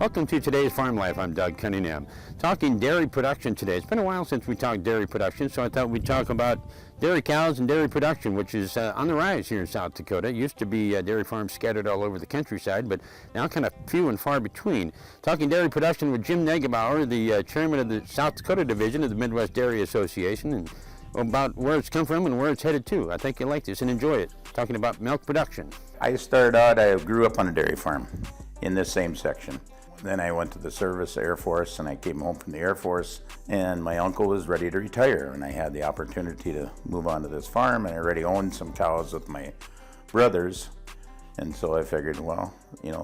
Welcome to today's Farm Life. I'm Doug Cunningham. Talking dairy production today. It's been a while since we talked dairy production, so I thought we'd talk about dairy cows and dairy production, which is on the rise here in South Dakota. It used to be dairy farms scattered all over the countryside, but now kind of few and far between. Talking dairy production with Jim Neugebauer, the chairman of the South Dakota division of the Midwest Dairy Association, and about where it's come from and where it's headed to. I think you'll like this and enjoy it. Talking about milk production. I grew up on a dairy farm in this same section. Then I went to the service, Air Force, and I came home from the Air Force, and my uncle was ready to retire, and I had the opportunity to move on to this farm, and I already owned some cows with my brothers, and so I figured, well,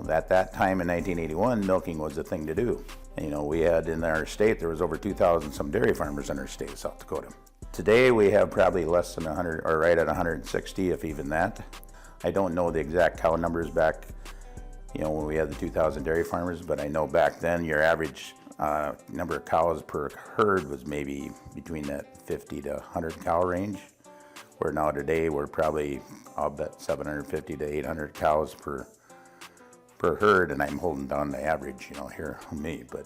at that time in 1981, milking was the thing to do. And, we had in our state, there was over 2,000 some dairy farmers in our state, South Dakota. Today we have probably less than 100, or right at 160, if even that. I don't know the exact cow numbers back when we had the 2,000 dairy farmers, but I know back then your average number of cows per herd was maybe between that 50 to 100 cow range, where now today we're probably, I'll bet 750 to 800 cows per herd, and I'm holding down the average, here on me. But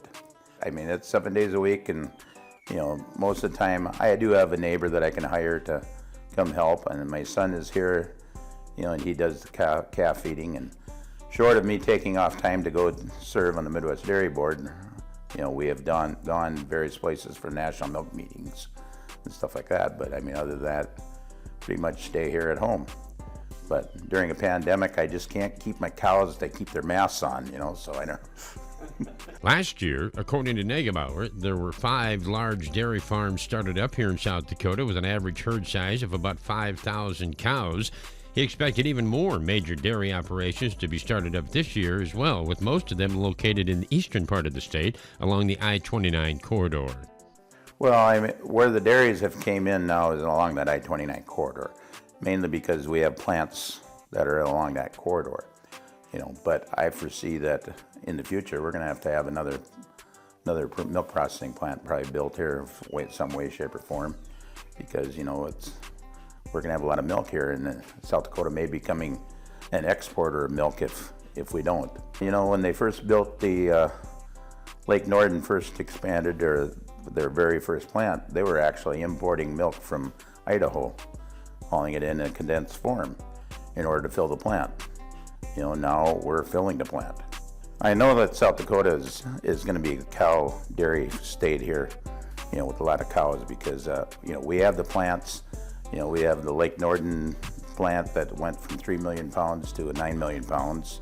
I mean, it's 7 days a week, and most of the time I do have a neighbor that I can hire to come help, and my son is here, and he does the calf feeding. And short of me taking off time to go serve on the Midwest Dairy Board, we have gone various places for national milk meetings and stuff like that. But I mean, other than that, pretty much stay here at home. But during a pandemic, I just can't keep my cows. They keep their masks on, so I don't. Last year, according to Neugebauer, there were 5 large dairy farms started up here in South Dakota with an average herd size of about 5,000 cows. He expected even more major dairy operations to be started up this year as well, with most of them located in the eastern part of the state along the I-29 corridor. Well, I mean, where the dairies have came in now is along that I-29 corridor, mainly because we have plants that are along that corridor. But I foresee that in the future we're going to have another milk processing plant probably built here in some way, shape, or form, because we're going to have a lot of milk here, and South Dakota may be becoming an exporter of milk if we don't. When they first built the Lake Norden first expanded their very first plant, they were actually importing milk from Idaho, hauling it in a condensed form in order to fill the plant. Now we're filling the plant. I know that South Dakota is going to be a cow dairy state here, with a lot of cows, because we have the plants. We have the Lake Norden plant that went from 3 million pounds to 9 million pounds.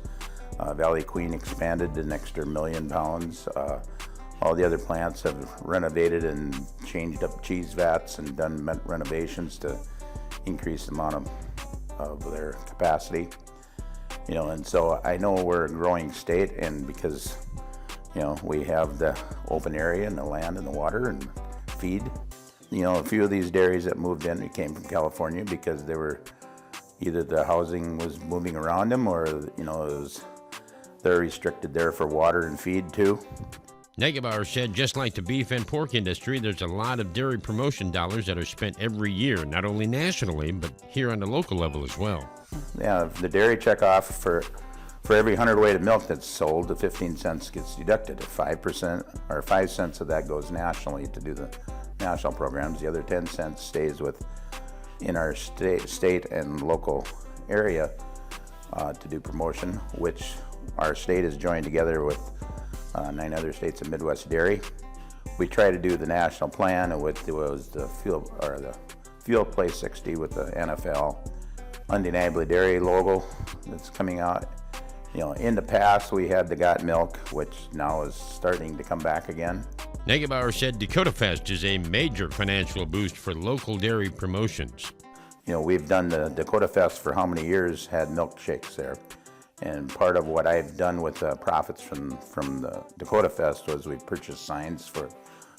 Valley Queen expanded an extra 1 million pounds. All the other plants have renovated and changed up cheese vats and done renovations to increase the amount of their capacity. And so I know we're a growing state, and because we have the open area and the land and the water and feed. A few of these dairies that moved in, it came from California because they were either the housing was moving around them, or they're restricted there for water and feed too. Neugebauer said, just like the beef and pork industry, there's a lot of dairy promotion dollars that are spent every year, not only nationally, but here on the local level as well. Yeah, the dairy checkoff for every 100 weight of milk that's sold, the 15 cents gets deducted. 5% or 5 cents of that goes nationally to do the national programs. The other 10 cents stays in our state and local area to do promotion, which our state has joined together with 9 other states of Midwest Dairy. We try to do the national plan, and it was the Field Play 60 with the NFL Undeniably Dairy logo that's coming out. In the past we had the Got Milk, which now is starting to come back again. Neugebauer said Dakota Fest is a major financial boost for local dairy promotions. We've done the Dakota Fest for how many years, had milkshakes there. And part of what I've done with the profits from the Dakota Fest was we purchased signs for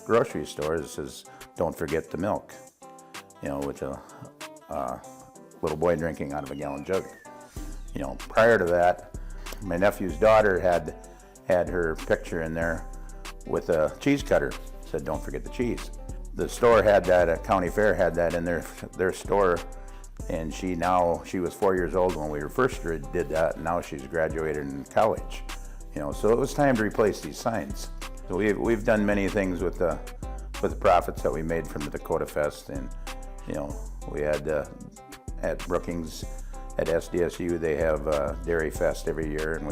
grocery stores that says, "Don't forget the milk," which a little boy drinking out of a gallon jug. Prior to that, my nephew's daughter had her picture in there with a cheese cutter. Said, "Don't forget the cheese." The store had that, at County Fair had that in their store, and she was 4 years old when we first did that, and now she's graduated in college. So it was time to replace these signs. So we've done many things with the profits that we made from the Dakota Fest, and we had at Brookings, at SDSU, they have Dairy Fest every year, and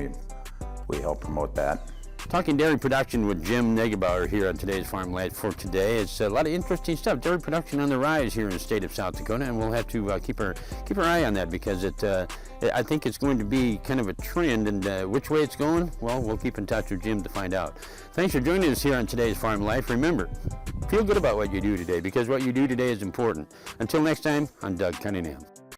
we help promote that. Talking dairy production with Jim Neugebauer here on today's Farm Life for today. It's a lot of interesting stuff. Dairy production on the rise here in the state of South Dakota, and we'll have to keep our eye on that, because I think it's going to be kind of a trend, and which way it's going, well, we'll keep in touch with Jim to find out. Thanks for joining us here on today's Farm Life. Remember, feel good about what you do today, because what you do today is important. Until next time, I'm Doug Cunningham.